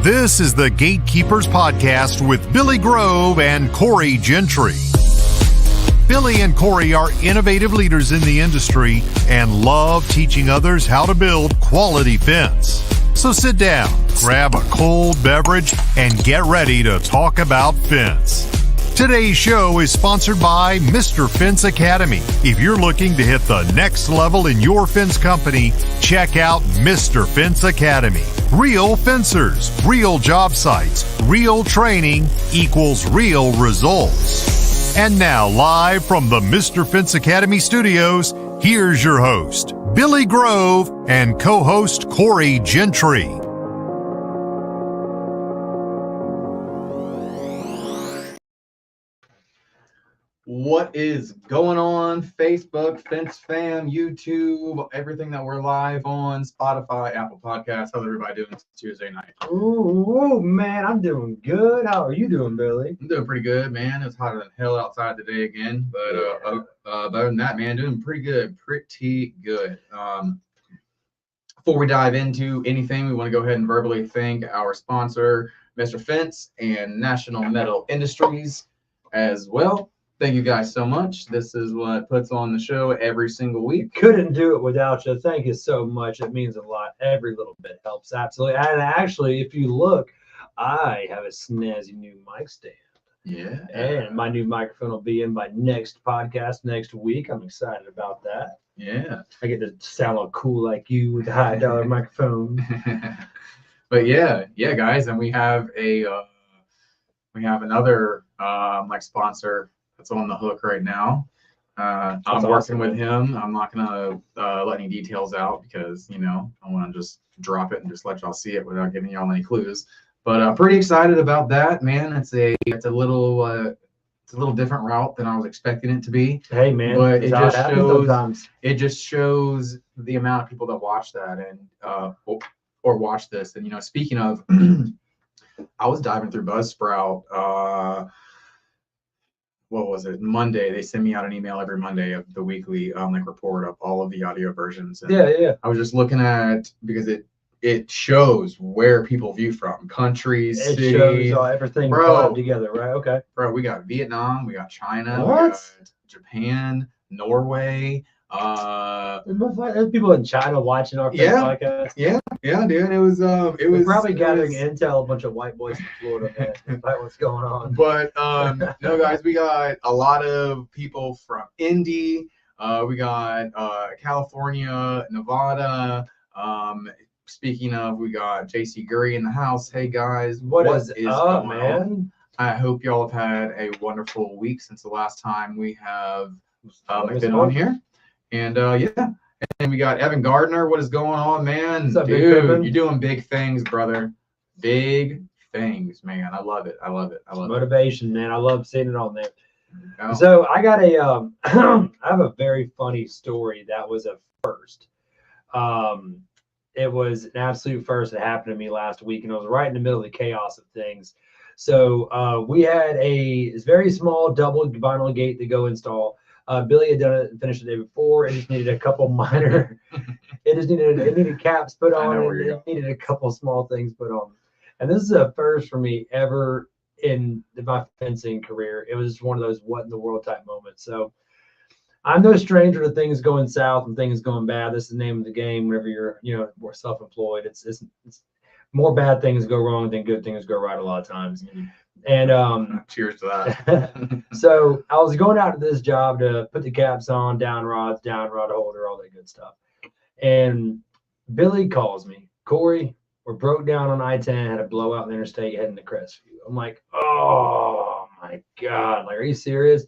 This is the Gatekeepers Podcast with Billy Grove and Corey Gentry. Billy and Corey are innovative leaders in the industry and love teaching others how to build quality fence. So sit down, grab a cold beverage, and get ready to talk about fence. Today's show is sponsored by Mr. Fence Academy. If you're looking to hit the next level in your fence company, check out Mr. Fence Academy. Real fencers, real job sites, real training equals real results. And now, live from the Mr. Fence Academy studios, here's your host, Billy Grove, and co-host Corey Gentry. What is going on? Facebook, Fence Fam, YouTube, everything that we're live on, Spotify, Apple Podcasts. How's everybody doing this Tuesday night? Ooh, man, I'm doing good. How are you doing, Billy? I'm doing pretty good, man. It's hotter than hell outside today again, but other than that, man, doing pretty good. Before we dive into anything, we want to go ahead and verbally thank our sponsor, Mr. Fence and National Metal Industries as well. Thank you guys so much. This is what puts on the show every single week. Couldn't do it without you. Thank you so much. It means a lot. Every little bit helps. Absolutely. And actually, if you look, I have a snazzy new mic stand. Yeah. And my new microphone will be in by next podcast next week. I'm excited about that. Yeah. I get to sound all cool like you with the high dollar microphone. But yeah, guys, and we have another sponsor that's on the hook right now. I'm working with him. I'm not gonna let any details out because I want to just drop it and just let y'all see it without giving y'all any clues. But pretty excited about that, man. It's a little different route than I was expecting it to be. Hey, man, but it just shows the amount of people that watch that and or watch this. And speaking of, I was diving through Buzzsprout. What was it? Monday. They send me out an email every Monday of the weekly report of all of the audio versions. And yeah. I was just looking at because it shows where people view from, countries, cities. It shows everything together, right? Okay. Bro, we got Vietnam, we got China, What? We got Japan, Norway. There's people in China watching our podcast. Yeah, dude. It was probably gathering intel, a bunch of white boys from Florida about what's going on. But no, guys, we got a lot of people from Indy. We got California, Nevada. Speaking of, we got JC Gurry in the house. Hey guys, what is up, going man? on? I hope y'all have had a wonderful week since the last time we have been on here. And and we got Evan Gardner. What is going on, man? What's up, dude? Evan? You're doing big things, brother. Big things, man. I love it. Motivation, man. I love seeing it on there. Oh. So I got I have a very funny story that was a first. It was an absolute first that happened to me last week, and I was right in the middle of the chaos of things. So we had a very small double vinyl gate to go install. Billy had done it and finished the day before. It just needed a couple minor. It needed caps put on. It needed a couple small things put on. And this is a first for me ever in my fencing career. It was one of those what in the world type moments. So I'm no stranger to things going south and things going bad. This is the name of the game. Whenever you're more self-employed, it's more bad things go wrong than good things go right a lot of times. And cheers to that. So I was going out to this job to put the caps on, down rod holder, all that good stuff. And Billy calls me, Corey, we're broke down on I-10, had a blowout in the interstate heading to Crestview. I'm like, oh my God, are you serious?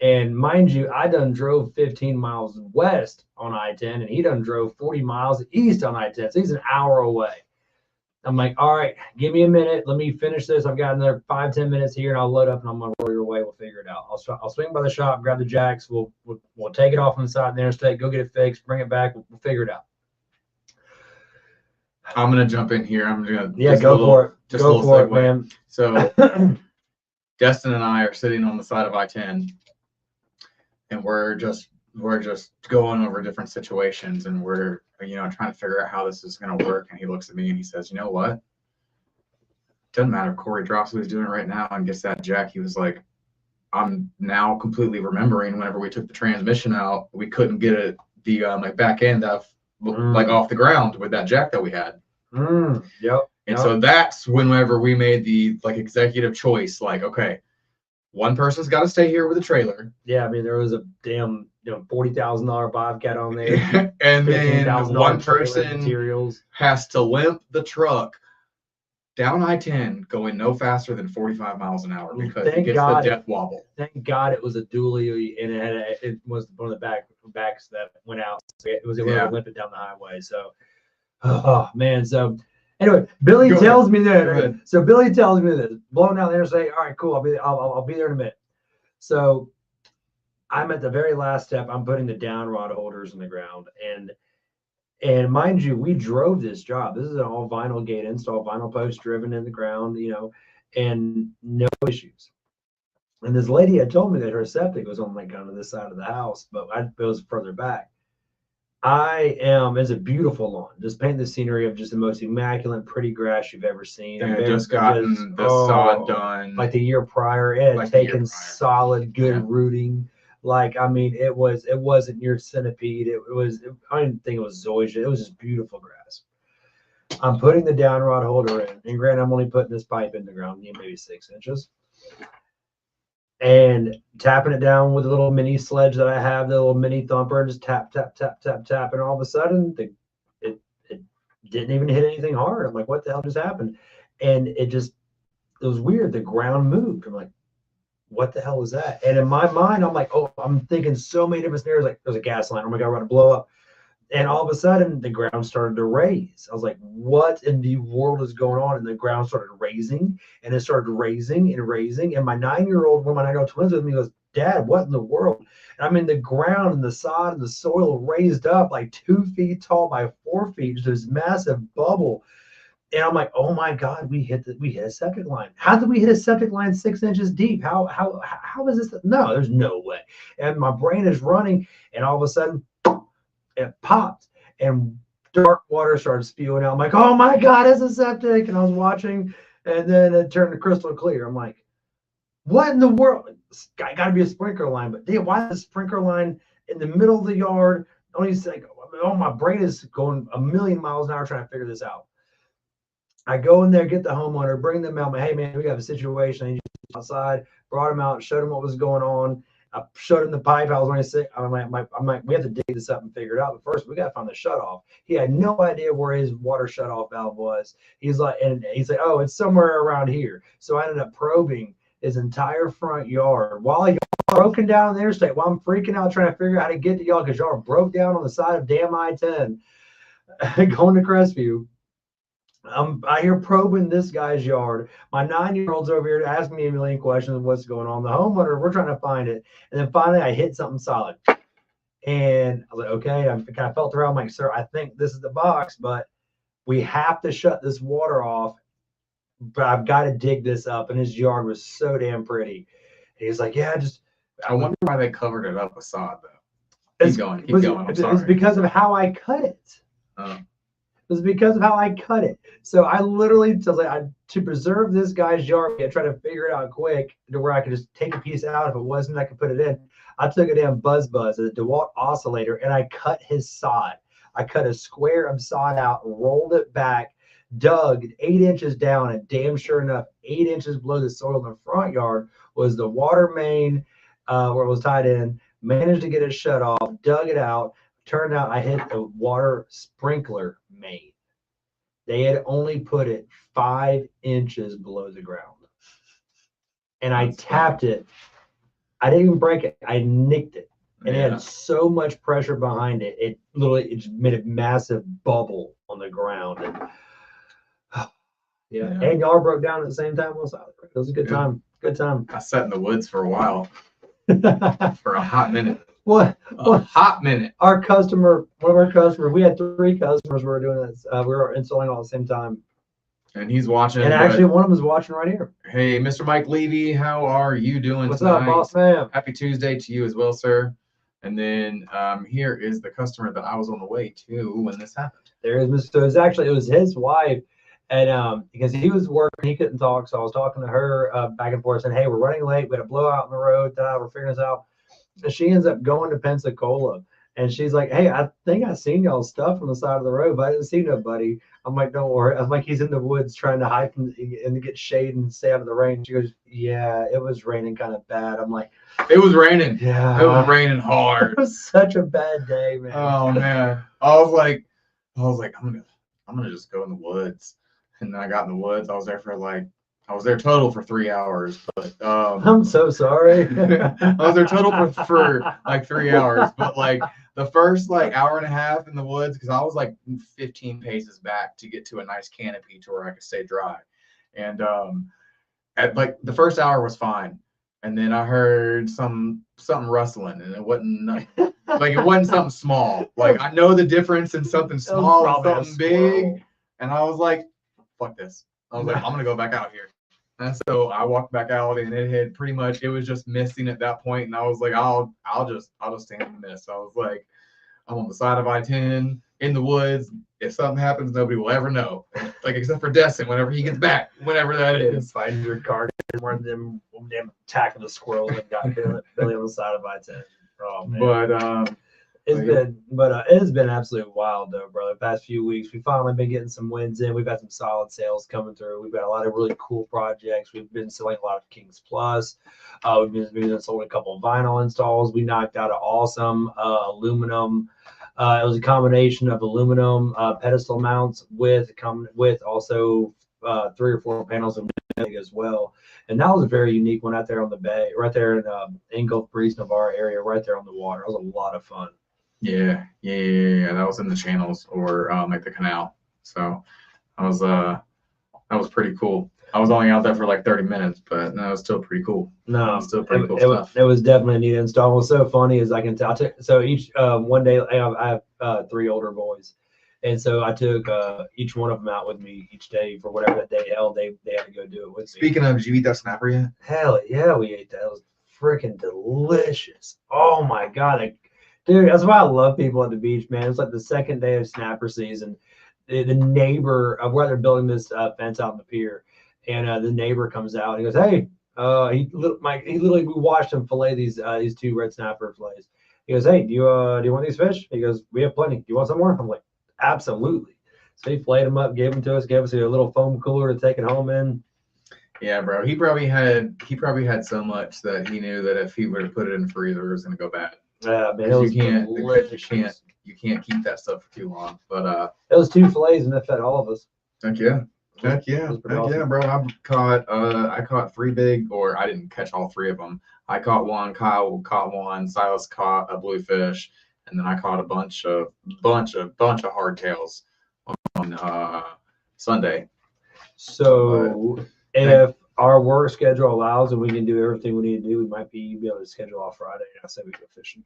And mind you, I done drove 15 miles west on I-10, and he done drove 40 miles east on I-10. So he's an hour away. I'm like, all right, give me a minute. Let me finish this. I've got another 5-10 minutes here, and I'll load up, and I'm going to roll your way. We'll figure it out. I'll swing by the shop, grab the jacks. We'll take it off on the side of the interstate, go get it fixed, bring it back. We'll figure it out. I'm going to jump in here. I'm going to go for it. Go for it, man. So Destin and I are sitting on the side of I-10, and we're just going over different situations, and we're trying to figure out how this is going to work. And he looks at me and he says, you know what? doesn't matter if Corey drops what he's doing right now and gets that jack. He was like, I'm now completely remembering whenever we took the transmission out, we couldn't get the like back end off the ground with that jack that we had. Yep. And so that's whenever we made the like executive choice, like, okay, one person's got to stay here with the trailer. Yeah, I mean, there was a damn $40,000 Bobcat on there, and then one person materials has to limp the truck down I-10 going no faster than 45 miles an hour because it gets the death wobble. Thank God it was a dually, and it was one of the backs that went out. So it was able to limp it down the highway. So, oh man. So anyway, Billy tells me that. So Billy tells me this, blowing down the interstate. All right, cool. I'll be there in a minute. So I'm at the very last step. I'm putting the down rod holders in the ground, and mind you, we drove this job. This is an all vinyl gate install, vinyl post driven in the ground, and no issues. And this lady had told me that her septic was on like on this side of the house, but it was further back. It's a beautiful lawn. Just paint the scenery of just the most immaculate, pretty grass you've ever seen. And just gotten the sod done. Like the year prior, it had taken solid, good rooting. Like, I mean, it wasn't your centipede. I didn't think it was zoysia. It was just beautiful grass. I'm putting the down rod holder in, and granted, I'm only putting this pipe in the ground, maybe 6 inches, and tapping it down with a little mini sledge that I have, the little mini thumper, and just tap, tap, tap, tap, tap, and all of a sudden, it didn't even hit anything hard. I'm like, what the hell just happened? And it was weird. The ground moved. I'm like, what the hell was that? And in my mind, I'm like, oh, I'm thinking so many different scenarios. Like, there's a gas line. Oh my God, we're going to blow up. And all of a sudden, the ground started to raise. I was like, what in the world is going on? And the ground started raising, and it started raising and raising. And my 9-year-old, one of my 9-year-old twins with me, goes, Dad, what in the world? And I mean, the ground and the sod and the soil raised up like 2 feet tall by 4 feet. Just this massive bubble. And I'm like, oh my God, we hit a septic line. How did we hit a septic line 6 inches deep? How is this? No, there's no way. And my brain is running, and all of a sudden it popped, and dark water started spewing out. I'm like, oh my God, it's a septic. And I was watching, and then it turned to crystal clear. I'm like, what in the world? It's got to be a sprinkler line, but damn, why is a sprinkler line in the middle of the yard? Only like, oh, my brain is going a million miles an hour trying to figure this out. I go in there, get the homeowner, bring them out. Hey, man, we got a situation. I need you outside. Brought him out, showed him what was going on. I showed him the pipe. I was only sick. I'm like, we have to dig this up and figure it out. But first, we got to find the shutoff. He had no idea where his water shutoff valve was. He's like, oh, it's somewhere around here. So I ended up probing his entire front yard while y'all broken down the interstate, while I'm freaking out trying to figure out how to get to y'all because y'all broke down on the side of damn I-10 going to Crestview. I hear probing this guy's yard. My 9-year-old's over here asking me a million questions of what's going on. The homeowner, we're trying to find it. And then finally I hit something solid. And I was like, okay, I kind of felt around. I'm like, sir, I think this is the box, but we have to shut this water off. But I've got to dig this up. And his yard was so damn pretty. And he's like, yeah, I wonder why they covered it up with sod, though. Keep going. I'm sorry. It's because of how I cut it. It was because of how I cut it. So I literally, to preserve this guy's yard, I tried to figure it out quick to where I could just take a piece out. If it wasn't, I could put it in. I took a damn buzz, a DeWalt oscillator, and I cut his sod. I cut a square of sod out, rolled it back, dug 8 inches down, and damn sure enough, 8 inches below the soil in the front yard was the water main where it was tied in. Managed to get it shut off, dug it out. Turned out I hit a water sprinkler main. They had only put it 5 inches below the ground. And I tapped it. I didn't even break it. I nicked it. And it had so much pressure behind it. It just made a massive bubble on the ground. And, and y'all broke down at the same time. It was a good time. Good time. I sat in the woods for a while. For a hot minute. What? Hot minute. One of our customers, we had 3 customers we were doing this. We were installing all at the same time. And he's watching. And actually, one of them is watching right here. Hey, Mr. Mike Levy, how are you doing What's tonight? up, boss man? Happy Tuesday to you as well, sir. And then here is the customer that I was on the way to when this happened. There is Mr. It was his wife And because he was working, he couldn't talk. So I was talking to her back and forth saying, hey, we're running late. We had a blowout on the road. We're figuring this out. And she ends up going to Pensacola. And she's like, hey, I think I seen y'all's stuff on the side of the road, but I didn't see nobody. I'm like, don't worry. I'm like, he's in the woods trying to hike and to get shade and stay out of the rain. She goes, yeah, it was raining kind of bad. I'm like, It was raining. yeah. It was raining hard. It was such a bad day, man. Oh man. I was like, I'm gonna just go in the woods. And then I got in the woods. I was there total for 3 hours, but I'm so sorry. I was there total for like 3 hours, but like the first like hour and a half in the woods, because I was like 15 paces back to get to a nice canopy to where I could stay dry. And at like the first hour was fine. And then I heard something rustling, and it wasn't like it wasn't something small. Like I know the difference in something small and something big. And I was like, fuck this. I was like, I'm gonna go back out here. And so I walked back out, and it was just misting at that point. And I was like, I'll just stand in this. So I was like, I'm on the side of I-10 in the woods. If something happens, nobody will ever know. Like except for Destin, whenever he gets back, whenever that is. Find your car, one of them attacking the squirrel that got Billy on the side of I-10. Oh man. But it has been absolutely wild though, bro. The past few weeks, we've finally been getting some wins in. We've had some solid sales coming through. We've got a lot of really cool projects. We've been selling a lot of Kings Plus. We've been sold a couple of vinyl installs. We knocked out an awesome aluminum. It was a combination of aluminum pedestal mounts with also 3 or 4 panels of wood as well. And that was a very unique one out there on the bay, right there in Gulf Breeze, Navarre area, right there on the water. It was a lot of fun. Yeah. That was in the channels or like the canal. So that was pretty cool. I was only out there for like 30 minutes, but no, it was still pretty cool. No, it was still pretty cool stuff. It was definitely a neat install. What's so funny is I can tell. So each one day I have 3 older boys, and so I took each one of them out with me each day for whatever that day held. They had to go do it with me. Speaking of, did you eat that snapper yet? Hell yeah, we ate that. It was freaking delicious. Oh my god, dude, that's why I love people at the beach, man. It's like the second day of snapper season. The neighbor of where they're building this fence out in the pier. And the neighbor comes out and he goes, hey, we watched him fillet these 2 red snapper fillets. He goes, hey, do you want these fish? He goes, we have plenty. Do you want some more? I'm like, absolutely. So he filleted them up, gave them to us, gave us a little foam cooler to take it home in. Yeah, bro. He probably had so much that he knew that if he were to put it in the freezer, it was gonna go bad. Yeah, man, it was delicious. You can't keep that stuff for too long. But it was 2 fillets and it fed all of us. Heck yeah. Bro. I caught 3 big, or I didn't catch all 3 of them. I caught one, Kyle caught one, Silas caught a bluefish, and then I caught a bunch of hardtails on Sunday. So if our work schedule allows and we can do everything we need to do, we might be able to schedule off Friday. I say we go fishing.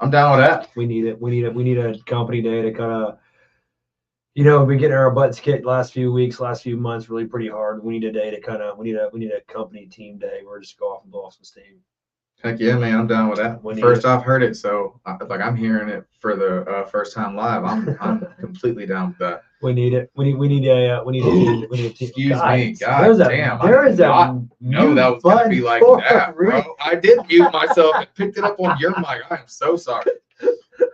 I'm down with that. We need it. We need a company day to kind of, we've been getting our butts kicked last few months, really pretty hard. We need a day to we need a company team day where just go off and blow off some steam. Heck yeah, man, I'm down with that. First I've heard it, so I'm hearing it for the first time live. I'm completely down with that. We need it. We need a team. Excuse me, God damn. There is a no, that was gonna be like that, bro. I did mute myself and picked it up on your mic. I am so sorry.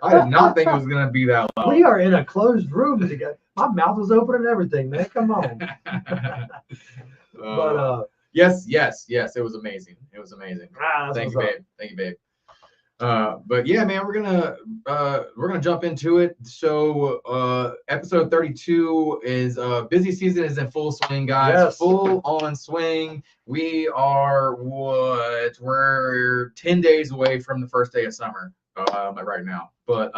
I did not think it was gonna be that loud. We are in a closed room together. My mouth was open and everything, man. Come on. But yes, it was amazing. It was amazing. Thank you, babe. But yeah, man, we're gonna jump into it. So episode 32 is busy season is in full swing, guys. Yes. Full on swing. We're 10 days away from the first day of summer right now. But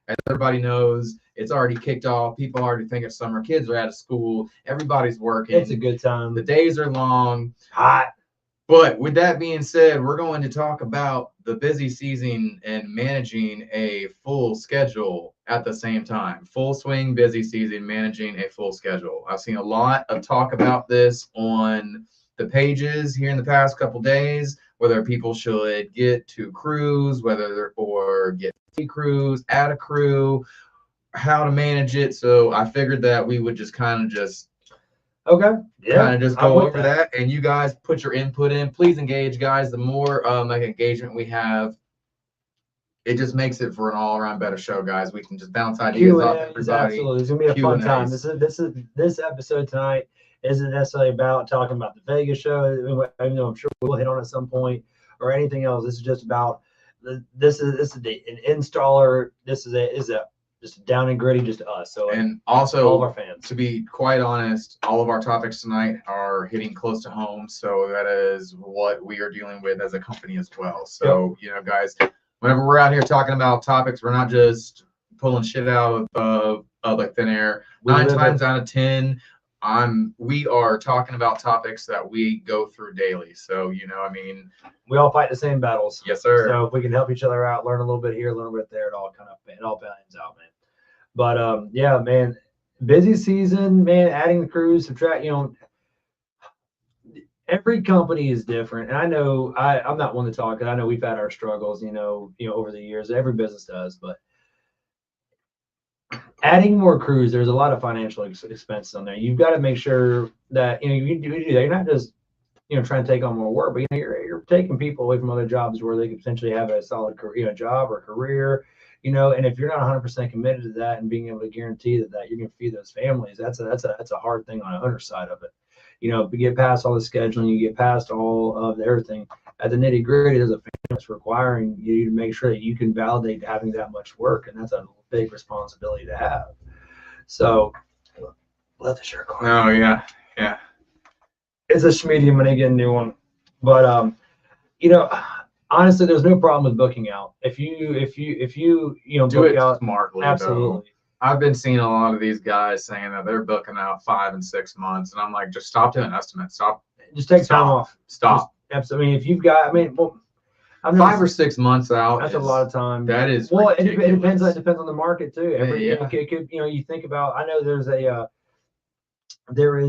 as everybody knows, it's already kicked off. People already think it's summer. Kids are out of school. Everybody's working. It's a good time. The days are long. Hot. But with that being said, we're going to talk about the busy season and managing a full schedule at the same time. Full swing, busy season, managing a full schedule. I've seen a lot of talk about this on the pages here in the past couple days, whether people should get 2 crews, or get 3 crews, add a crew, how to manage it. So I figured that we would just kind of Okay. Yeah. Kind of just I'm go with over that, and you guys put your input in. Please engage, guys. The more like engagement we have, it just makes it for an all-around better show, guys. We can just bounce ideas off Q&A is everybody. absolutely. It's gonna be a fun time. Q&As. This episode tonight isn't necessarily about talking about the Vegas show, even though I'm sure we'll hit on it at some point, or anything else. This is just about this is an installer. This is a just down and gritty, just us. So And all of also, our fans. to be quite honest, all of our topics tonight are hitting close to home. So that is what we are dealing with as a company as well. So, you know, guys, whenever we're out here talking about topics, we're not just pulling shit out of like thin air. We 9 live times it. out of 10, we are talking about topics that we go through daily. So, you know, I mean, We all fight the same battles. yes, sir. So if we can help each other out, learn a little bit here, learn a bit there, it all balances out, man. But yeah, man, busy season, man. Adding the crews, subtract. You know, every company is different, and I know I'm not one to talk. I know we've had our struggles, you know, over the years. Every business does, but adding more crews, there's a lot of financial expenses on there. You've got to make sure that you do that. You're not just trying to take on more work, but you're taking people away from other jobs where they could potentially have a solid career, job or career. And if you're not 100% committed to that and being able to guarantee that you're going to feed those families, that's a hard thing on the underside of it. To get past all the scheduling, you get past all of everything. At the nitty gritty, there's a family that's requiring you to make sure that you can validate having that much work, and that's a big responsibility to have. So, love the shirt. Oh, yeah. Yeah. It's a schmedium when they get a new one, but honestly, there's no problem with booking out. If you Do book it out, smartly. absolutely. Though. I've been seeing a lot of these guys saying that they're booking out 5 and 6 months, and I'm like, just stop doing estimates. Stop. Just take Stop. time off. Stop. Absolutely. I mean, if you've got, I've 5 or 6 months out. That's a lot of time. That is well. It ridiculous. depends on the market too. You think about. I know there's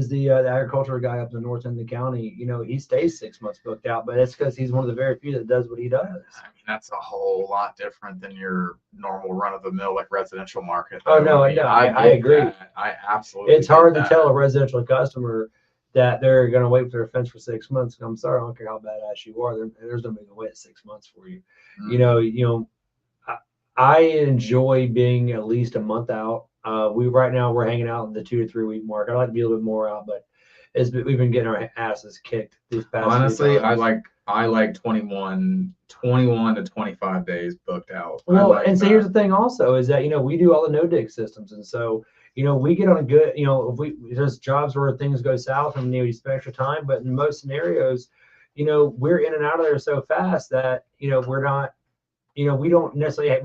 the agricultural guy up in the north end of the county. He stays 6 months booked out, but it's because he's one of the very few that does what he does. I mean, that's a whole lot different than your normal run-of-the-mill like residential market. Oh no, I agree. That. I absolutely. It's hard get to that. tell a residential customer that they're going to wait for their fence for 6 months. I'm sorry, I don't care how badass you are. There's no reason to wait 6 months for you. Mm. I enjoy being at least a month out. Right now we're hanging out in the 2 to 3 week mark. I'd like to be a little bit more out, but we've been getting our asses kicked these past. Honestly, few times. I like 21 to 25 days booked out. Well, like and so that. here's the thing also is that, we do all the no-dig systems. And so, we get on a good, if there's jobs where things go south and you spend extra time, but in most scenarios, we're in and out of there so fast that, we're not, we don't necessarily,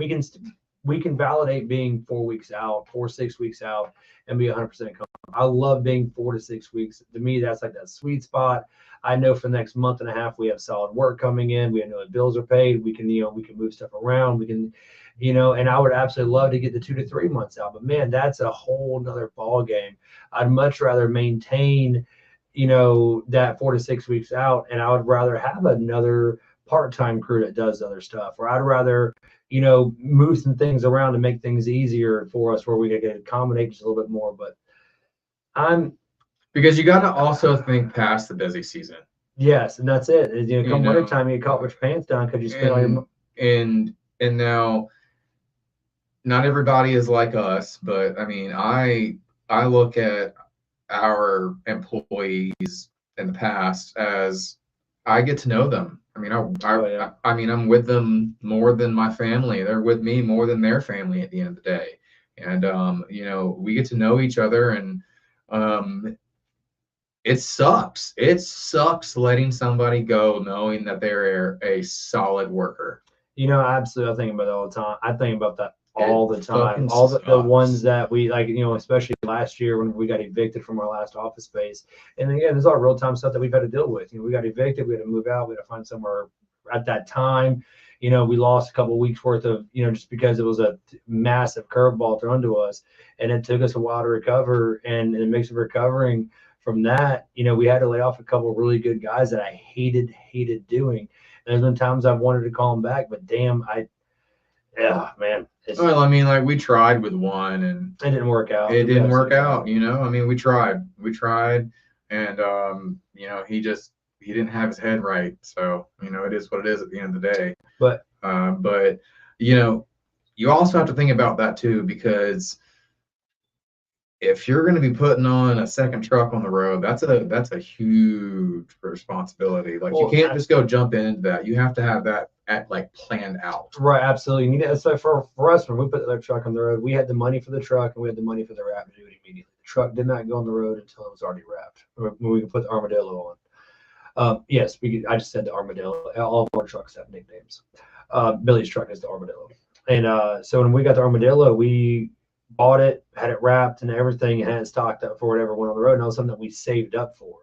we can validate being 4 weeks out, 6 weeks out and be 100% comfortable. I love being 4 to 6 weeks. To me, that's like that sweet spot. I know for the next month and a half, we have solid work coming in. We know the bills are paid. We can, we can move stuff around. We can, and I would absolutely love to get the 2 to 3 months out, but man, that's a whole nother ball game. I'd much rather maintain, that 4 to 6 weeks out. And I would rather have another part-time crew that does other stuff, or I'd rather, move some things around to make things easier for us where we can accommodate just a little bit more. But because you got to also think past the busy season. Yes, and that's it. Come wintertime, you get caught with your pants down because you spend all your. And now, not everybody is like us, but I mean, I look at our employees in the past as I get to know them. I mean, I mean, I'm with them more than my family. They're with me more than their family at the end of the day. And, we get to know each other, and it sucks. It sucks letting somebody go knowing that they're a solid worker. Absolutely. I think about it all the time. I think about that all the time. fucking All the sucks. ones that we like, especially last year when we got evicted from our last office space. And again, there's all real time stuff that we've had to deal with. We got evicted, we had to move out, we had to find somewhere at that time. We lost a couple of weeks worth of, just because it was a massive curveball thrown to us, and it took us a while to recover. And in the mix of recovering from that, we had to lay off a couple of really good guys that I hated doing. And there's been times I've wanted to call them back, but damn, man. Well, I mean, like we tried with one and it didn't work out. it didn't work out. I mean, we tried. and he didn't have his head right. So it is what it is at the end of the day. But you also have to think about that too, because if you're going to be putting on a second truck on the road, that's a huge responsibility. Like, you can't just go jump into that. You have to have that planned out. Right, absolutely. You need to, so for us, when we put the truck on the road, we had the money for the truck and we had the money for the wrap to do it immediately. The truck did not go on the road until it was already wrapped. When we could put the Armadillo on. Yes, I just said the Armadillo. All of our trucks have nicknames. Billy's truck is the Armadillo. And so when we got the Armadillo, we bought it, had it wrapped and everything, and had it stocked up for whatever went on the road. And that was something that we saved up for,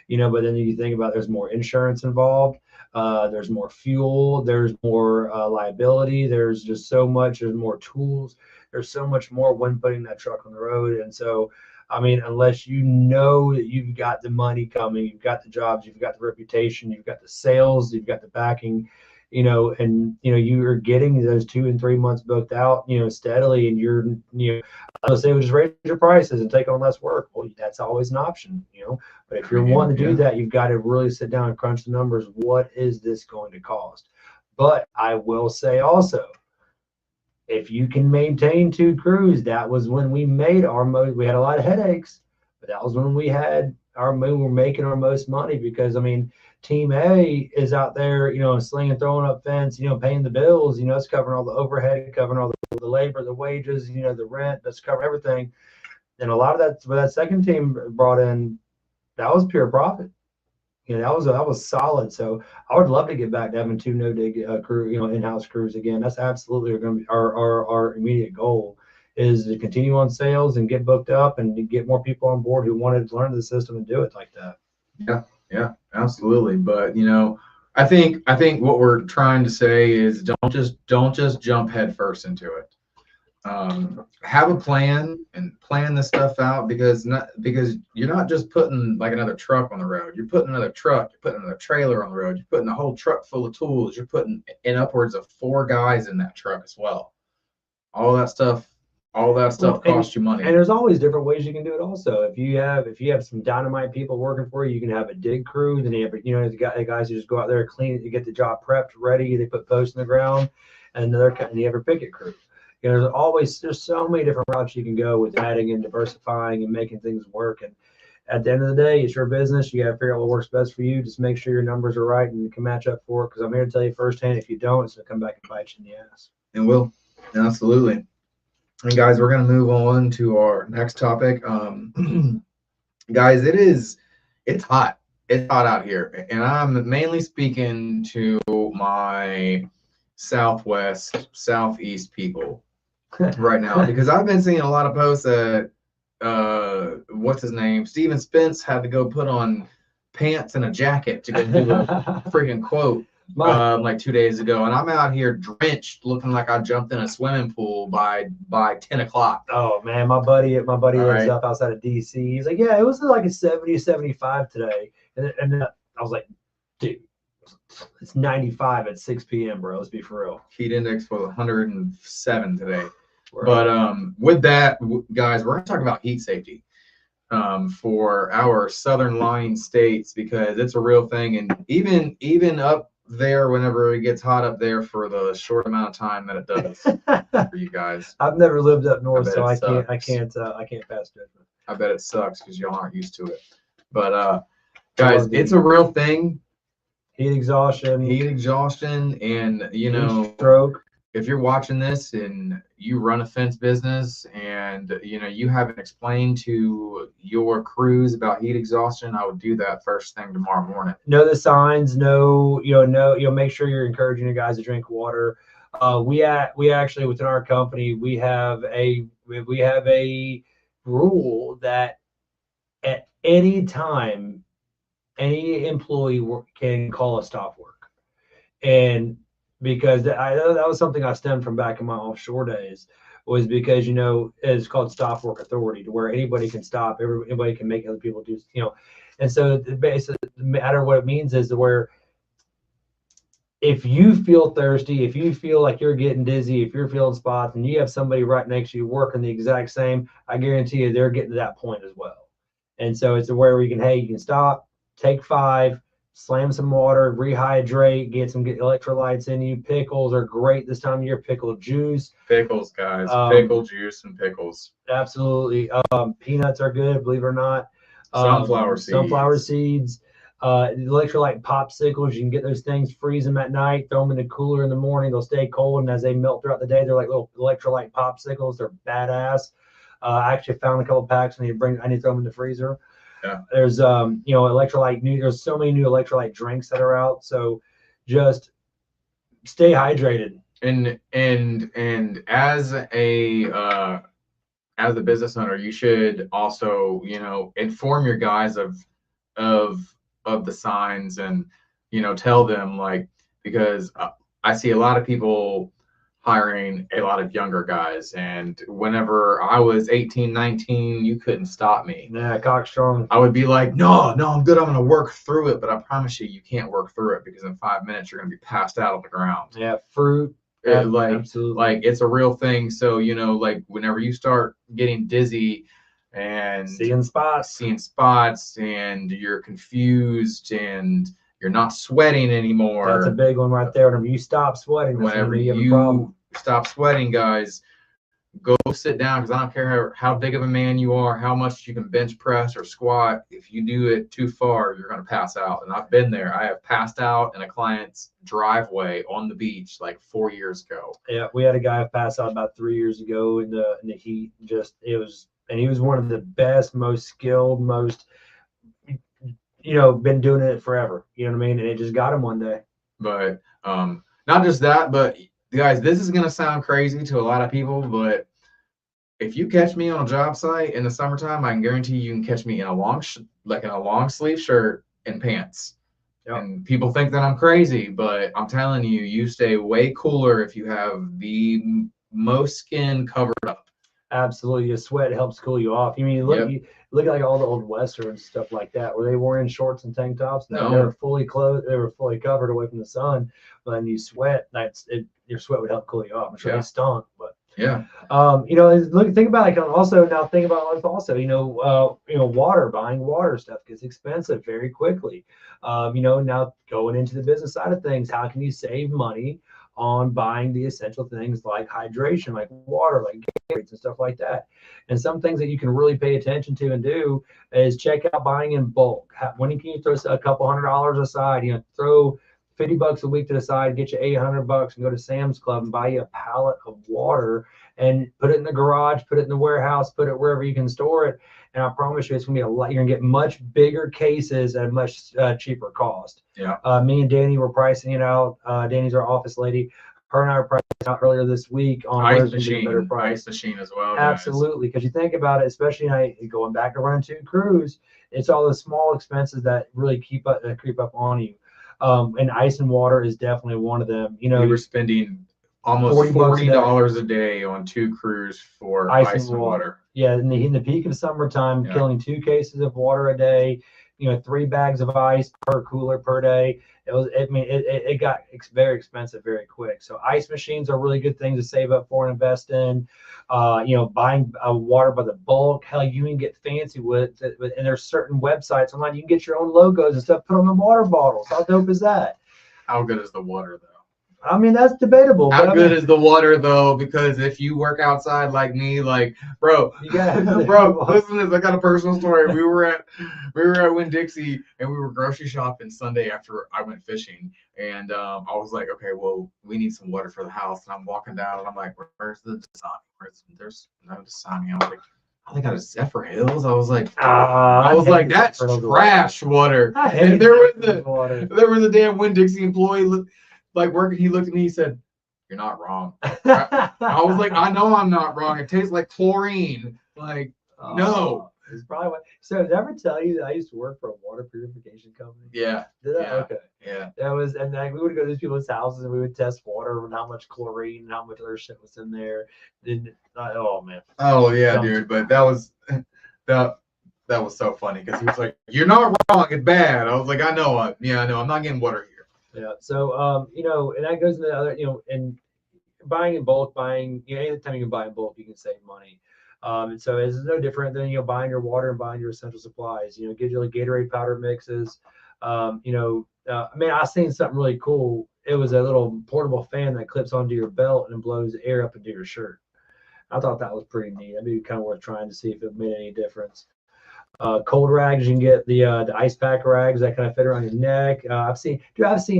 but then you think about, there's more insurance involved. There's more fuel, there's more liability, there's just so much, there's more tools, there's so much more when putting that truck on the road. And so, I mean, unless you know that you've got the money coming, you've got the jobs, you've got the reputation, you've got the sales, you've got the backing, and you are getting those 2 and 3 months booked out, steadily, and I'll say, just raise your prices and take on less work. Well, that's always an option, but if you're wanting to do that, you've got to really sit down and crunch the numbers. What is this going to cost? But I will say also, if you can maintain 2 crews, that was when we made we had a lot of headaches, but that was when we were making our most money, because Team A is out there, slinging, throwing up fence, paying the bills, it's covering all the overhead, covering all the labor, the wages, the rent, that's covering everything. And a lot of that second team brought in, that was pure profit. That was solid. So I would love to get back to having 2 no-dig crew, in-house crews again. That's absolutely going to be our immediate goal, is to continue on sales and get booked up and to get more people on board who wanted to learn the system and do it like that. Yeah, absolutely. But I think what we're trying to say is, don't just jump headfirst into it. Have a plan and plan this stuff out, because you're not just putting like another truck on the road. You're putting another truck, you're putting another trailer on the road, you're putting a whole truck full of tools, you're putting in upwards of 4 guys in that truck as well. All that stuff costs you money. And there's always different ways you can do it also. If you have some dynamite people working for you, you can have a dig crew. Then you have the guys who just go out there, clean, you get the job prepped, ready, they put posts in the ground, and you have a picket crew. There's so many different routes you can go with adding and diversifying and making things work. And at the end of the day, it's your business. You got to figure out what works best for you. Just make sure your numbers are right and you can match up for it. Because I'm here to tell you firsthand, if you don't, it's going to come back and bite you in the ass. It will. Absolutely. And guys, we're going to move on to our next topic. Guys, it's hot. It's hot out here. And I'm mainly speaking to my southeast people right now, because I've been seeing a lot of posts that what's his name, Steven Spence, had to go put on pants and a jacket to go do a freaking quote like 2 days ago, and I'm out here drenched, looking like I jumped in a swimming pool by 10 o'clock. Oh man, my buddy lives up outside of DC. He's like, yeah, it was like a 70, 75 today, and I was like, dude, it's 95 at 6 p.m., bro. Let's be for real. Heat index was 107 today. Right. But with that, guys, we're going to talk about heat safety for our southern lying states, because it's a real thing. And even up there, whenever it gets hot up there, for the short amount of time that it does for you guys. I've never lived up north, so I can't pass judgment. I bet it sucks because y'all aren't used to it. But guys, it's a real thing. Heat exhaustion, and stroke. If you're watching this and you run a fence business and you haven't explained to your crews about heat exhaustion, I would do that first thing tomorrow morning. Know the signs. Make sure you're encouraging your guys to drink water. We actually, within our company, we have a rule that at any time, any employee can call a stop work. And because that was something I stemmed from back in my offshore days, was because, it's called stop work authority, to where anybody can stop, everybody can make other people do, and so basically, no matter what it means, is where if you feel thirsty, if you feel like you're getting dizzy, if you're feeling spots, and you have somebody right next to you working the exact same, I guarantee you they're getting to that point as well. And so it's where you can stop, take 5, slam some water, rehydrate, get electrolytes in you. Pickles are great this time of year. Pickle juice. Pickles, guys. Pickle juice and pickles. Absolutely. Peanuts are good, believe it or not. Sunflower seeds. Electrolyte popsicles. You can get those things, freeze them at night, throw them in the cooler in the morning. They'll stay cold, and as they melt throughout the day, they're like little electrolyte popsicles. They're badass. I actually found a couple packs. I need to throw them in the freezer. Yeah. There's there's so many new electrolyte drinks that are out. So just stay hydrated. And as a business owner, you should also, inform your guys of the signs, and, tell them, like, because I see a lot of people hiring a lot of younger guys, and whenever I was 18, 19, you couldn't stop me. Yeah, cockstrong. I would be like, no, I'm good. I'm going to work through it. But I promise you can't work through it, because in 5 minutes, you're going to be passed out on the ground. Yeah, fruit. Absolutely. Like, it's a real thing. So, like, whenever you start getting dizzy and seeing spots, and you're confused and you're not sweating anymore. That's a big one right there. Whenever you stop sweating, whenever you stop sweating, guys, go sit down, because I don't care how big of a man you are, how much you can bench press or squat. If you do it too far, you're going to pass out. And I've been there. I have passed out in a client's driveway on the beach like 4 years ago. Yeah, we had a guy pass out about 3 years ago in the heat. And he was one of the best, most skilled, most, been doing it forever. You know what I mean? And it just got him one day. But not just that, but guys, this is going to sound crazy to a lot of people, but if you catch me on a job site in the summertime, I can guarantee you can catch me in a long sleeve shirt and pants. Yep. And people think that I'm crazy, but I'm telling you, you stay way cooler if you have the most skin covered up. Absolutely. Your sweat helps cool you off. You look at like all the old Westerns, stuff like that, where they were in shorts and tank tops. No. They were fully clothed. They were fully covered away from the sun. But when you sweat, your sweat would help cool you off. I'm sure they stunk, but yeah. Think about water, buying water stuff gets expensive very quickly. Now going into the business side of things, how can you save money on buying the essential things like hydration, like water, like Gatorades and stuff like that? And some things that you can really pay attention to and do is check out buying in bulk. When can you throw a couple $100 aside? Throw $50 a week to the side, get you $800 and go to Sam's Club and buy you a pallet of water and put it in the garage, put it in the warehouse, put it wherever you can store it. And I promise you, it's going to be you're going to get much bigger cases at a much cheaper cost. Yeah. Me and Danny were pricing it out. Danny's our office lady. Her and I were pricing it out earlier this week on ice machine as well. Absolutely. Because you think about it, especially going back to running 2 crews, it's all the small expenses that really creep up on you. And ice and water is definitely one of them. We were spending almost $40 a day on 2 crews for ice and water. Yeah, in the peak of summertime, killing 2 cases of water a day, 3 bags of ice per cooler per day. It got very expensive very quick. So ice machines are really good things to save up for and invest in. Buying water by the bulk. Hell, you can get fancy with it. And there's certain websites online you can get your own logos and stuff put on the water bottles. How dope is that? How good is the water, though? I mean, that's debatable. How good is the water, though? Because if you work outside like me, bro, listen to this. I got a personal story. We were at Winn-Dixie and we were grocery shopping Sunday after I went fishing, and I was like, okay, well, we need some water for the house. And I'm walking down and I'm like, where's the Dasani? There's no Dasani. I was like, I think out of Zephyr Hills. I was like, that's trash water. And there was a damn Winn-Dixie employee working. He looked at me, he said, "You're not wrong." I was like, I know I'm not wrong. It tastes like chlorine. No. It's probably what. So did I ever tell you that I used to work for a water purification company? Yeah. Did I? Yeah. Okay. Yeah. That was, and we would go to these people's houses and we would test water and how much chlorine and how much other shit was in there. Oh man. Oh yeah, dude. But that was so funny because he was like, "You're not wrong. It's bad." I was like, "I know. I'm not getting water here." Yeah. So, and that goes into the other, and buying in bulk, anytime you can buy in bulk, you can save money. And so it's no different than, buying your water and buying your essential supplies. Get your Gatorade powder mixes. I seen something really cool. It was a little portable fan that clips onto your belt and blows air up into your shirt. I thought that was pretty neat. That'd be kind of worth trying to see if it made any difference. Cold rags, you can get the ice pack rags that kind of fit around your neck. I've seen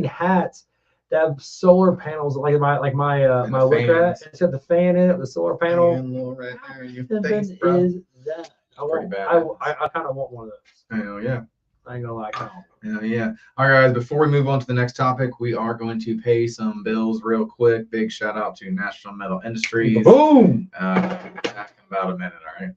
hats that have solar panels like my work hat. It's got the fan in it, the solar panel. Right there in your And face, then bro. is that? I kind of want one of those. Hell yeah. I ain't gonna lie, I Hell yeah. All right, guys, before we move on to the next topic, we are going to pay some bills real quick. Big shout out to National Metal Industries. Boom! Back in about a minute, all right?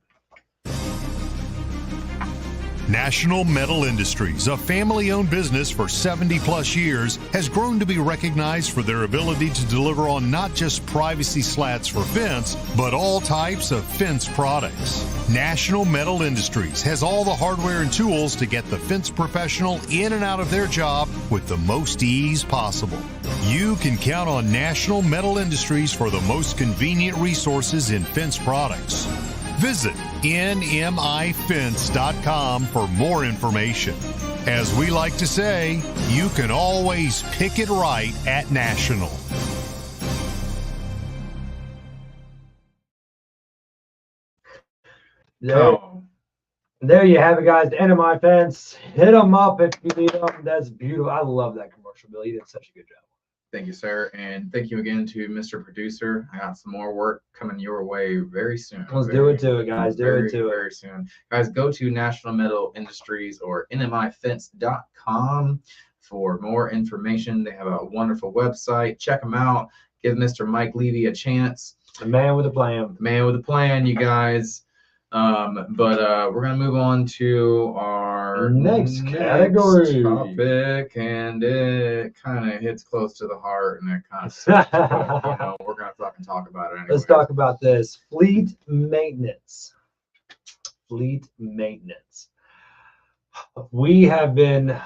National Metal Industries, a family-owned business for 70-plus years, has grown to be recognized for their ability to deliver on not just privacy slats for fence, but all types of fence products. National Metal Industries has all the hardware and tools to get the fence professional in and out of their job with the most ease possible. You can count on National Metal Industries for the most convenient resources in fence products. Visit nmifence.com for more information. As we like to say, you can always pick it right at National. There you have it, guys. The end of my fence. Hit them up if you need them. That's beautiful. I love that commercial, Bill. You did such a good job. Thank you, sir. And thank you again to Mr. Producer. I got some more work coming your way very soon. Let's do it to it, guys. Very soon. Guys, go to National Metal Industries or nmifence.com for more information. They have a wonderful website. Check them out. Give Mr. Mike Levy a chance. The man with a plan. The man with a plan, you guys. But we're going to move on to our next category topic, and it kind of hits close to the heart, and it kind of sucks, but, we're going to fucking talk about it anyway. Let's talk about this. Fleet maintenance. We have been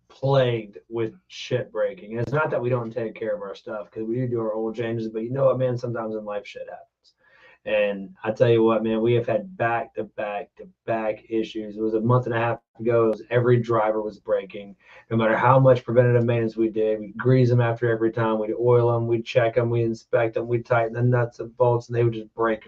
plagued with shit breaking. And it's not that we don't take care of our stuff, because we do our oil changes, but you know what, man, sometimes in life shit happens. And I tell you what, man, we have had back-to-back issues. It was a month and a half ago. Every driver was breaking. No matter how much preventative maintenance we did, we'd grease them after every time. We'd oil them. We'd check them. We'd inspect them. We'd tighten the nuts and bolts, and they would just break.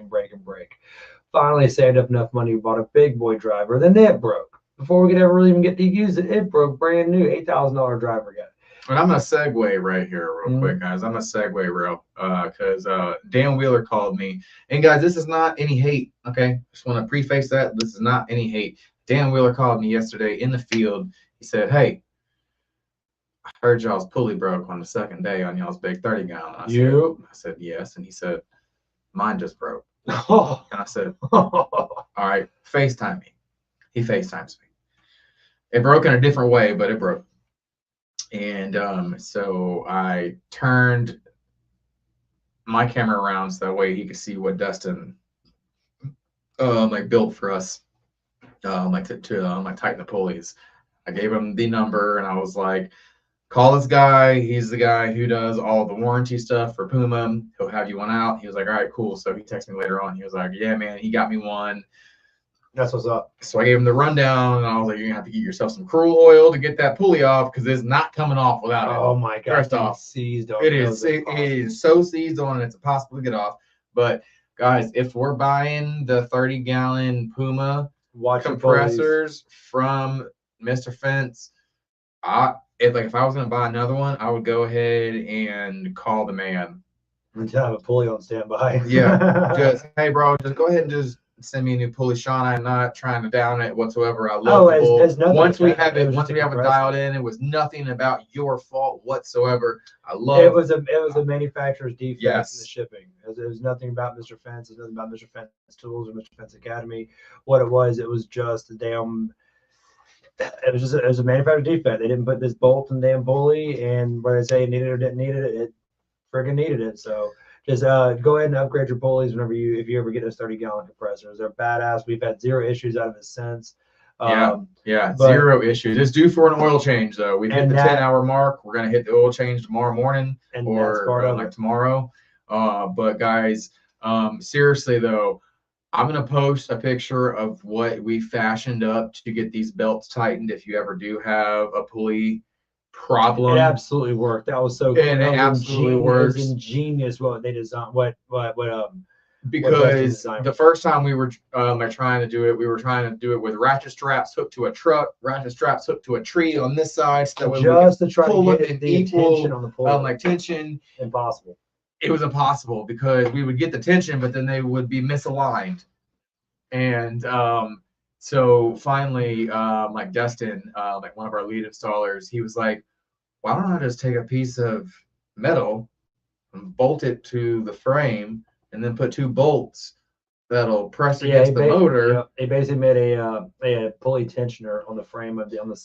Finally saved up enough money. We bought a big boy driver. Then it broke. Before we could ever even get to use it, it broke. Brand new $8,000 driver got it. And I'm going to segue right here real quick, guys. I'm going to segue because Dan Wheeler called me. And, guys, this is not any hate, okay? Just want to preface that. This is not any hate. Dan Wheeler called me yesterday in the field. He said, hey, I heard y'all's pulley broke on the second day on y'all's big 30-gallon. I said, yes. And he said, mine just broke. And I said, all right, FaceTime me. He FaceTimes me. It broke in a different way, but it broke. And so I turned my camera around so that way he could see what Dustin built for us, to tighten the pulleys. I gave him the number and I was like, call this guy. He's the guy who does all the warranty stuff for Puma. He'll have you one out. He was like, all right, cool. So he texted me later on. He was like, yeah, man, he got me one. That's what's up. So I gave him the rundown, and I was like, you're going to have to get yourself some Cruel oil to get that pulley off, because it's not coming off without it. Oh, my God. First off, it is so seized on, it's impossible to get off. But, guys, if we're buying the 30-gallon Puma compressors from Mr. Fence, if I was going to buy another one, I would go ahead and call the man. To have a pulley on standby. Yeah. Just, hey, bro, just go ahead and just send me a new pulley, Sean. I'm not trying to down it whatsoever. I love the bull. Once we have it dialed in, it was nothing about your fault whatsoever. I love it. Was a manufacturer's defect in the shipping. It was nothing about Mr. Fence. It was nothing about Mr. Fence Tools or Mr. Fence Academy. What it was just a damn. It was a manufacturer's defect. They didn't put this bolt in the damn pulley, and whether they say it needed it or didn't need it, it friggin' needed it. So. Just go ahead and upgrade your pulleys if you ever get those 30-gallon compressors. They're badass. We've had zero issues out of it since. Zero issues. It's due for an oil change, though. We've hit the 10-hour mark. We're going to hit the oil change tomorrow morning or tomorrow. But, guys, seriously, though, I'm going to post a picture of what we fashioned up to get these belts tightened if you ever do have a pulley problem. It absolutely worked. That was so And cool. it absolutely works. It was ingenious what they designed. What Because design the was. first time we were trying to do it, we were trying to do it with ratchet straps hooked to a truck, ratchet straps hooked to a tree on this side, so that way we Just to try pull to up get an the equal, tension on the pull. like tension. Impossible. It was impossible because we would get the tension, but then they would be misaligned. And so finally, like Destin, like one of our lead installers, he was like, why don't I just take a piece of metal and bolt it to the frame and then put 2 bolts that'll press against the motor. Yeah, they basically made a pulley tensioner on the frame of the on the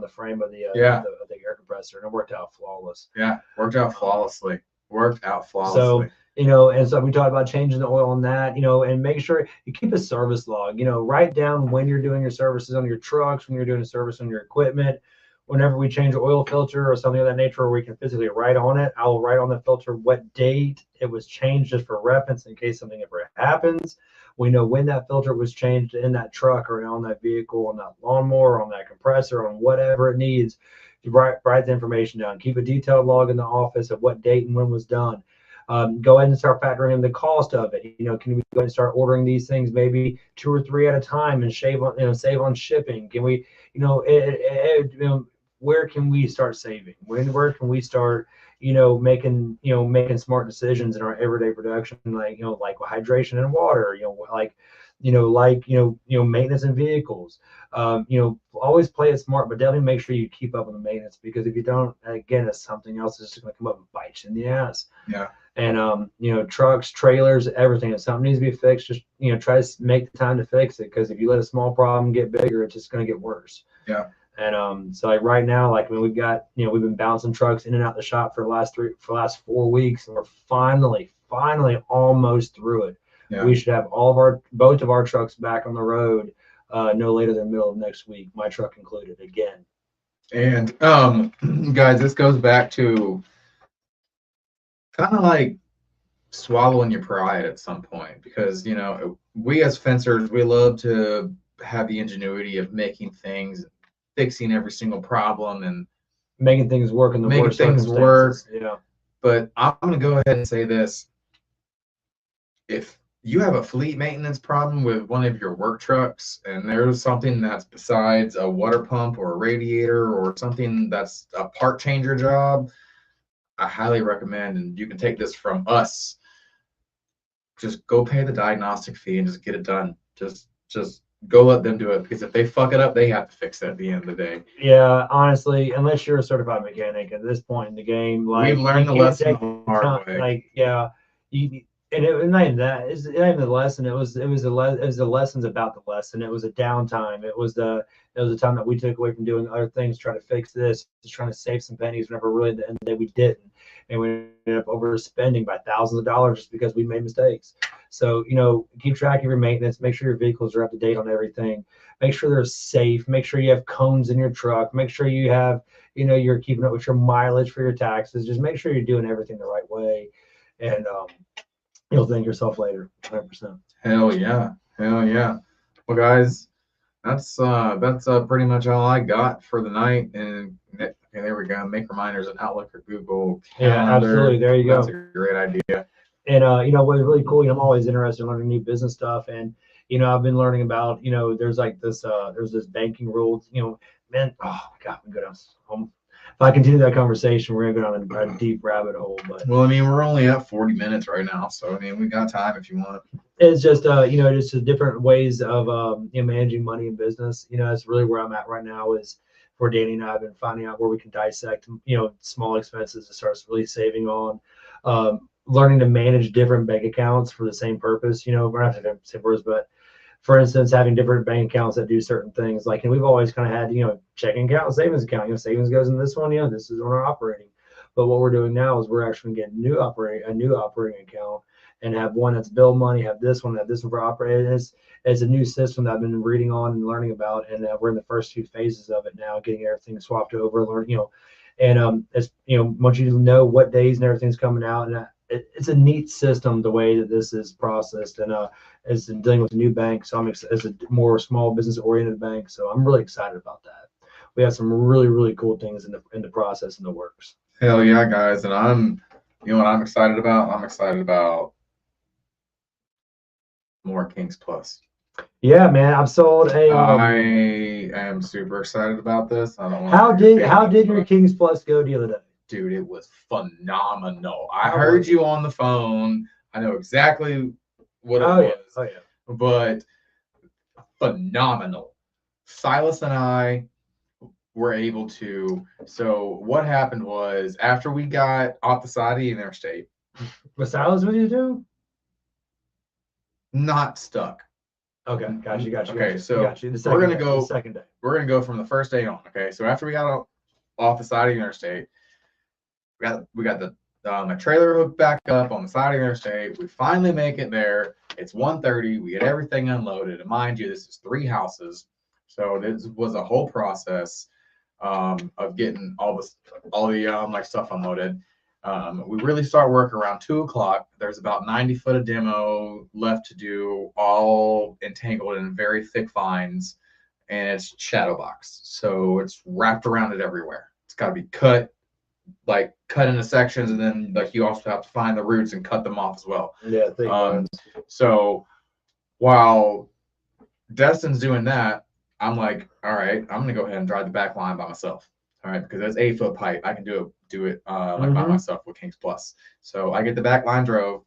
frame of the of the air compressor, and it worked out flawless. Yeah, worked out flawlessly. So, and so we talked about changing the oil on that, and make sure you keep a service log, write down when you're doing your services on your trucks, when you're doing a service on your equipment. Whenever we change an oil filter or something of that nature, where we can physically write on it, I will write on the filter what date it was changed, just for reference in case something ever happens. We know when that filter was changed in that truck or on that vehicle, on that lawnmower, on that compressor, on whatever it needs. You write the information down. Keep a detailed log in the office of what date and when was done. Go ahead and start factoring in the cost of it. Can we go ahead and start ordering these things maybe 2 or 3 at a time and save on shipping? Can we, where can we start saving? Where can we start, making smart decisions in our everyday production, like hydration and water, maintenance in vehicles. Always play it smart, but definitely make sure you keep up with the maintenance, because if you don't, again, it's something else that's just going to come up and bite you in the ass. Yeah. And trucks, trailers, everything. If something needs to be fixed, just try to make the time to fix it, because if you let a small problem get bigger, it's just going to get worse. Yeah. And so right now, we've got, we've been bouncing trucks in and out the shop for the last 4 weeks, and we're finally almost through it. Yeah. We should have both of our trucks back on the road no later than the middle of next week, my truck included, again. And guys, this goes back to kind of like swallowing your pride at some point, because we as fencers, we love to have the ingenuity of making things, fixing every single problem, and making things work in the making worst things work. Yeah. But I'm going to go ahead and say this: if you have a fleet maintenance problem with one of your work trucks, and there's something that's besides a water pump or a radiator or something that's a part changer job, I highly recommend, and you can take this from us, just go pay the diagnostic fee and just get it done. Just go let them do it, because if they fuck it up, they have to fix it at the end of the day. Yeah, honestly, unless you're a certified mechanic at this point in the game, we've learned the lesson the hard way. And it was not even that. It's not even the lesson. It was the lessons about the lesson. It was a downtime. It was the time that we took away from doing other things, trying to fix this, just trying to save some pennies. Whenever really at the end of the day we didn't, and we ended up overspending by thousands of dollars just because we made mistakes. So keep track of your maintenance. Make sure your vehicles are up to date on everything. Make sure they're safe. Make sure you have cones in your truck. Make sure you have you're keeping up with your mileage for your taxes. Just make sure you're doing everything the right way, and you'll thank yourself later. 100%. Hell yeah. Well, guys, that's pretty much all I got for the night. And there we go. Make reminders in Outlook or Google Calendar. Yeah, absolutely. There you go. That's a great idea. And what's really cool, I'm always interested in learning new business stuff. And I've been learning about, there's this banking rules. Man, oh my God, we go down. If I continue that conversation, we're gonna go down a deep rabbit hole. But well, we're only at 40 minutes right now, so we got time if you want. It's just just the different ways of managing money in business. That's really where I'm at right now. Is for Danny and I have been finding out where we can dissect small expenses to start really saving on. Learning to manage different bank accounts for the same purpose. We're not the same words, but for instance, having different bank accounts that do certain things. Like, and we've always kind of had, checking account and savings account. Savings goes in this one. This is on our operating. But what we're doing now is we're actually getting a new operating account, and have one that's bill money. Have this one for operating. It's a new system that I've been reading on and learning about, and we're in the first few phases of it now, getting everything swapped over. And it's want you to know what days and everything's coming out, and it's a neat system the way that this is processed, and as in dealing with a new bank. So as a more small business oriented bank. So I'm really excited about that. We have some really, really cool things in the process in the works. Hell yeah, guys. And you know what I'm excited about? I'm excited about more Kings Plus. Yeah, man, I've sold a. I am super excited about this. I don't want How did your Kings Plus go the other day? Dude, it was phenomenal. I How heard was you on the phone. I know exactly what it was, Oh yeah. but phenomenal. Silas and I were able to. So what happened was after we got off the side of the interstate, Was Silas with you too? not stuck. Okay, got you. Okay, so got you. we're gonna The go. second day. We're gonna go from the first day on. Okay, so after we got off the side of the interstate, we got the trailer hooked back up on the side of the interstate. We finally make it there. It's 1:30. We get everything unloaded, and mind you, this is 3 houses, so this was a whole process of getting all the like stuff unloaded. We really start work around 2 o'clock. There's about 90 foot of demo left to do, all entangled in very thick vines, and it's shadow box, so it's wrapped around it everywhere. It's got to be cut into sections, and then like you also have to find the roots and cut them off as well. Yeah, thick ones. So while Destin's doing that, I'm like, all right, I'm gonna go ahead and drive the back line by myself. All right, because that's 8 foot pipe. I can do it like by myself with Kings Plus. So I get the back line drove.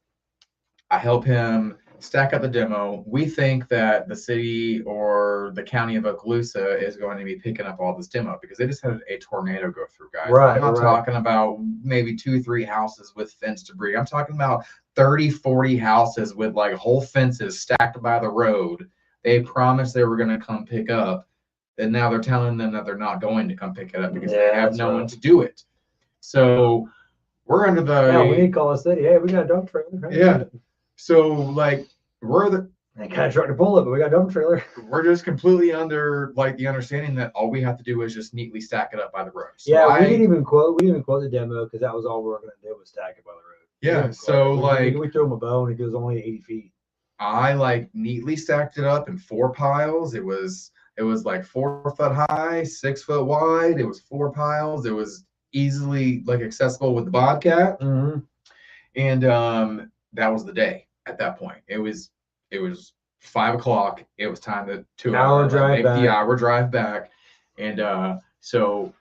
I help him stack up the demo. We think that the city or the county of Okaloosa is going to be picking up all this demo because they just had a tornado go through, guys. Right, I'm not right. talking about maybe 2-3 houses with fence debris. I'm talking about 30-40 houses with like whole fences stacked by the road. They promised they were going to come pick up, and now they're telling them that they're not going to come pick it up because they have that's no one right. to do it. So we're under the Yeah, we need to call the city. Hey, we got a dump trailer. Yeah. So like They got a truck to pull it, but we got a dump trailer. we're just completely under like the understanding that all we have to do is just neatly stack it up by the road. So Yeah, we didn't even quote the demo because that was all we were gonna do was stack it by the road. Yeah, so like we threw him a bone and it was only 80 feet. I like neatly stacked it up in 4 piles. It was like 4 foot high, 6 foot wide. It was 4 piles. It was easily like accessible with the Bobcat. Mm-hmm. And that was the day at that point. It was 5 o'clock. It was time to the hour drive back. And so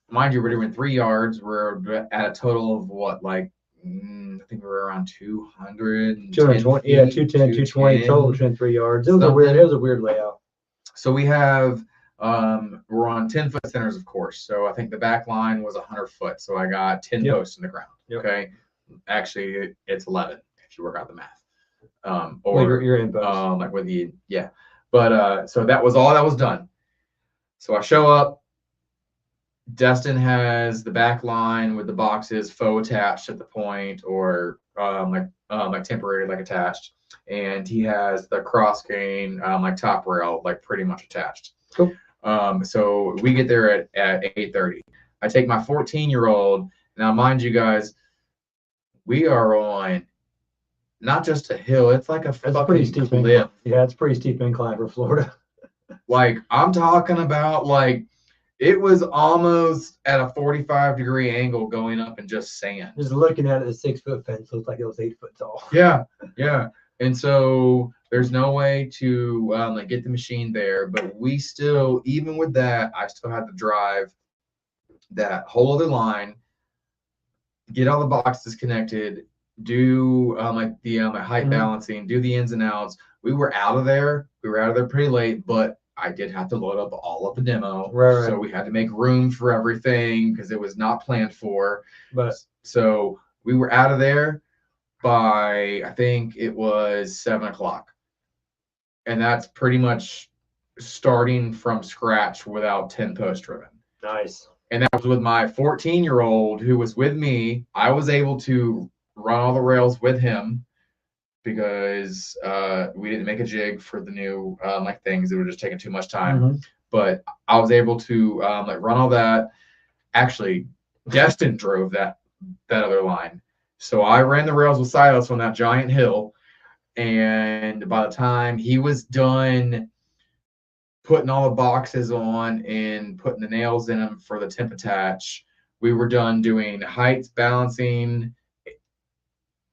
mind you, we're doing 3 yards. We're at a total of what, like I think we were around 220. Yeah, 210, 220 total between 3 yards. It was a weird layout. So we have we're on 10-foot centers, of course. So I think the back line was 100 foot. So I got 10 posts in the ground. Yep. Okay. Actually, it's 11 if you work out the math. Or your in post. Like with the But so that was all that was done. So I show up. Destin has the back line with the boxes faux attached at the point, or like temporary like attached, and he has the cross grain like top rail like pretty much attached. Cool. So we get there at 8:30. I take my 14-year-old. Now, mind you guys, we are on not just a hill; it's like a pretty steep cliff. Yeah, it's pretty steep incline for Florida. Like I'm talking about, like it was almost at a 45-degree angle going up and just sand. Just looking at it, the 6 foot fence looked like it was 8 foot tall. Yeah. And so there's no way to like get the machine there, but we still, even with that, I still had to drive that whole other line, get all the boxes connected, do like the height balancing, do the ins and outs. We were out of there. Pretty late, but I did have to load up all of the demo. Right. So we had to make room for everything because it was not planned for. But so we were out of there by, I think it was 7 o'clock. And that's pretty much starting from scratch without 10 post driven. nice. And that was with my 14-year-old who was with me. I was able to run all the rails with him because we didn't make a jig for the new like things. It was just taking too much time. Mm-hmm. But I was able to like run all that. Actually, Destin drove that other line. So I ran the rails with Silas on that giant hill. And by the time he was done putting all the boxes on and putting the nails in them for the temp attach, we were done doing heights, balancing,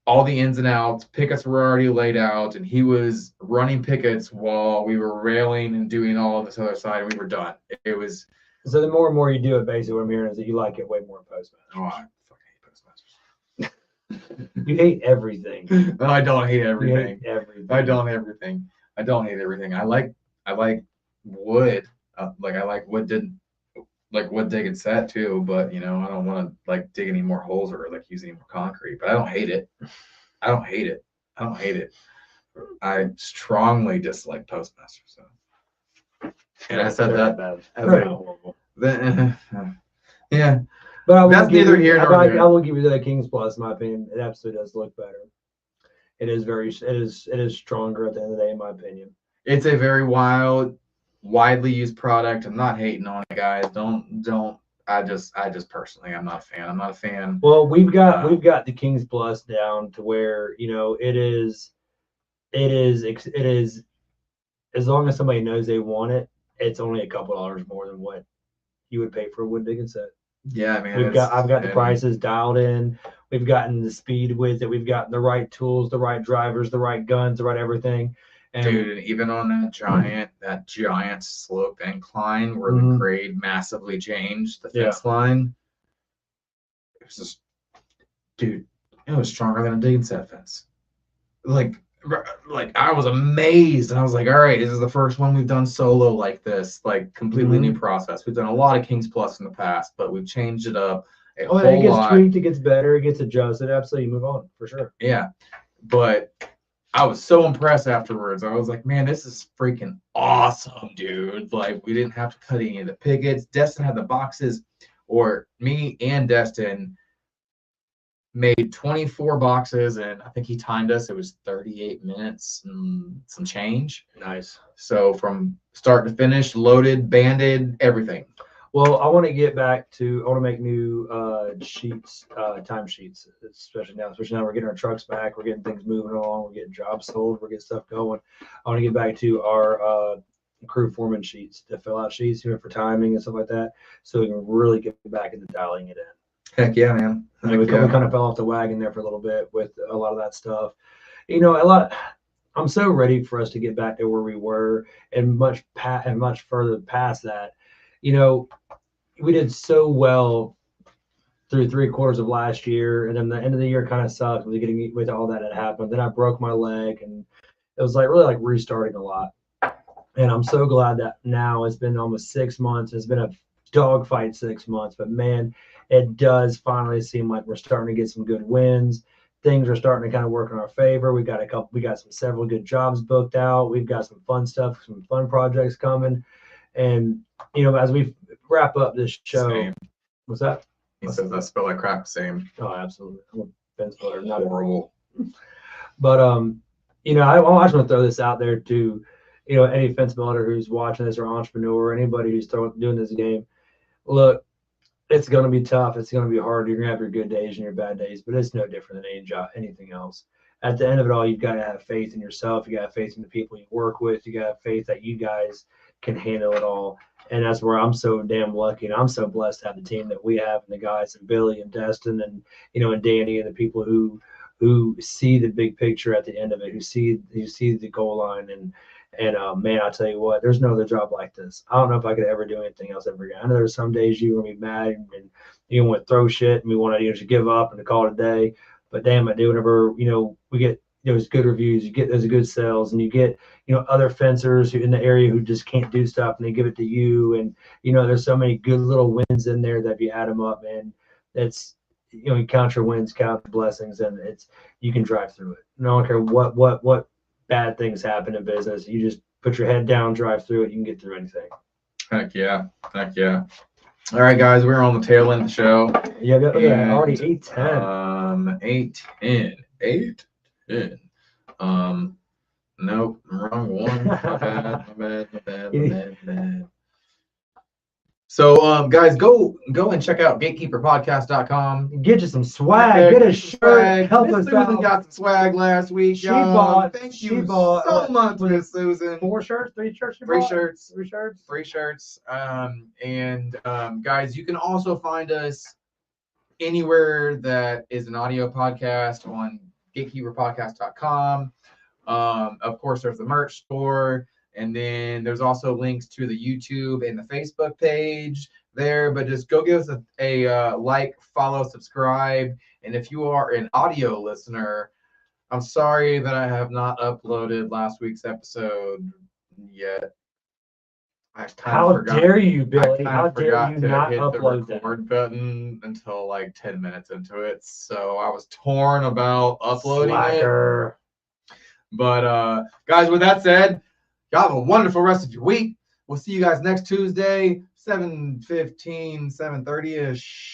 all the ins and outs. Pickets were already laid out, and he was running pickets while we were railing and doing all of this other side, and we were done. It was. So the more and more you do it, basically what I'm hearing is that you like it way more in Postmasters. Oh, I fucking hate Postmasters. You hate everything. I don't hate You everything. hate everything. I don't hate everything. I don't hate everything. I like wood. Like I like wood dig and set too, but I don't want to like dig any more holes or like use any more concrete. But I don't hate it. I don't hate it. I strongly dislike Postmaster. So, and I said that bad. as Very a- horrible. yeah. But I will That's give neither you- here nor I there. will give you the Kings Plus, in my opinion. It absolutely does look better. It is stronger at the end of the day, in my opinion. It's a very widely used product. I'm not hating on it, guys. Don't. I just personally, I'm not a fan. I'm not a fan. Well, we've got the Kings Plus down to where it is as long as somebody knows they want it, it's only a couple dollars more than what you would pay for a wood digging set. Yeah, man. I've got the prices dialed in. We've gotten the speed with it. We've gotten the right tools, the right drivers, the right guns, the right everything. And Dude, even on that giant slope incline where the Mhm. grade massively changed the Yeah. fence line, it was just, dude, it was stronger than a digging set fence. Like I was amazed, and I was like, all right, this is the first one we've done solo like this, like completely new process. We've done a lot of Kings Plus in the past, but we've changed it up a it whole gets lot. tweaked, it gets better, it gets adjusted. Absolutely, move on for sure. Yeah, but I was so impressed afterwards. I was like, man, this is freaking awesome, dude. Like, we didn't have to cut any of the pickets. Destin had the boxes, or me and Destin made 24 boxes, and I think he timed us. It was 38 minutes and some change. Nice. So from start to finish, loaded, banded, everything. Well, I want to make new sheets, time sheets, especially now we're getting our trucks back, we're getting things moving along, we're getting jobs sold, we're getting stuff going. I want to get back to our crew foreman sheets, to fill out sheets, for timing and stuff like that, so we can really get back into dialing it in. Heck yeah, man. We kind of fell off the wagon there for a little bit with a lot of that stuff. I'm so ready for us to get back to where we were and much further past that. We did so well through 3/4 of last year, and then the end of the year kind of sucked with all that had happened. Then I broke my leg, and it was really restarting a lot. And I'm so glad that now it's been almost 6 months. It's been a dogfight 6 months, but man, it does finally seem like we're starting to get some good wins. Things are starting to kind of work in our favor. We got several good jobs booked out. We've got some fun stuff, some fun projects coming. And as we wrap up this show, Same. what's that? He says I spell like crap. Same. Oh, absolutely. I'm a fence builder, not a Horrible. But I just want to throw this out there to any fence builder who's watching this, or entrepreneur, or anybody who's doing this game. Look, it's going to be tough. It's going to be hard. You're going to have your good days and your bad days, but it's no different than anything else. At the end of it all, you've got to have faith in yourself. You got to have faith in the people you work with. You got to have faith that you guys can handle it all. And that's where I'm so damn lucky, and I'm so blessed to have the team that we have, and the guys, and Billy and Destin, and and Danny, and the people who see the big picture at the end of it, who see the goal line. And man, I'll tell you what, there's no other job like this. I don't know if I could ever do anything else ever again. I know there's some days you're gonna be mad and you want to throw shit, and we want to just give up and to call it a day. But damn it, dude, whenever we get those good reviews, you get those good sales, and you get other fencers who in the area who just can't do stuff, and they give it to you. And there's so many good little wins in there that if you add them up, man, it's you count your wins, count the blessings, and you can drive through it. And I don't care what bad things happen in business. You just put your head down, drive through it. You can get through anything. Heck yeah. All right, guys, we're on the tail end of the show. Yeah, And, already 8:10. 8:10. Nope, wrong one. My bad. So, guys, go and check out gatekeeperpodcast.com. Get you some swag. Get a shirt. Swag. Help Miss us Susan out. got some swag last week. She y'all. bought- Thank she you bought- so much, was it Miss Susan. 4 shirts, 3 shirts. she Three bought? shirts. 3 shirts. 3 shirts. Guys, you can also find us anywhere that is an audio podcast on gatekeeperpodcast.com. Of course, there's the merch store, and then there's also links to the YouTube and the Facebook page there. But just go give us a like, follow, subscribe. And if you are an audio listener, I'm sorry that I have not uploaded last week's episode yet. I kind How of forgot. dare you, I Billy? kind How of dare forgot you to not hit the upload that? record button until like 10 minutes into it. So I was torn about uploading it. Slacker. But guys, with that said, y'all have a wonderful rest of your week. We'll see you guys next Tuesday, 7:15, 7:30-ish.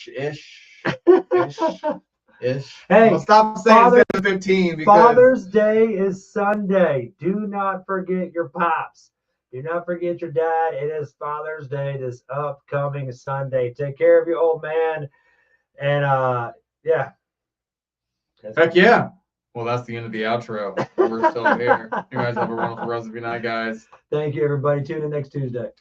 Hey, I'll stop saying Father- 7:15 because Father's Day is Sunday. Do not forget your pops. Do not forget your dad. It is Father's Day this upcoming Sunday. Take care of your old man. And yeah. heck yeah. Well, that's the end of the outro. We're still here. You guys have a wonderful rest of your night, guys. Thank you, everybody. Tune in next Tuesday.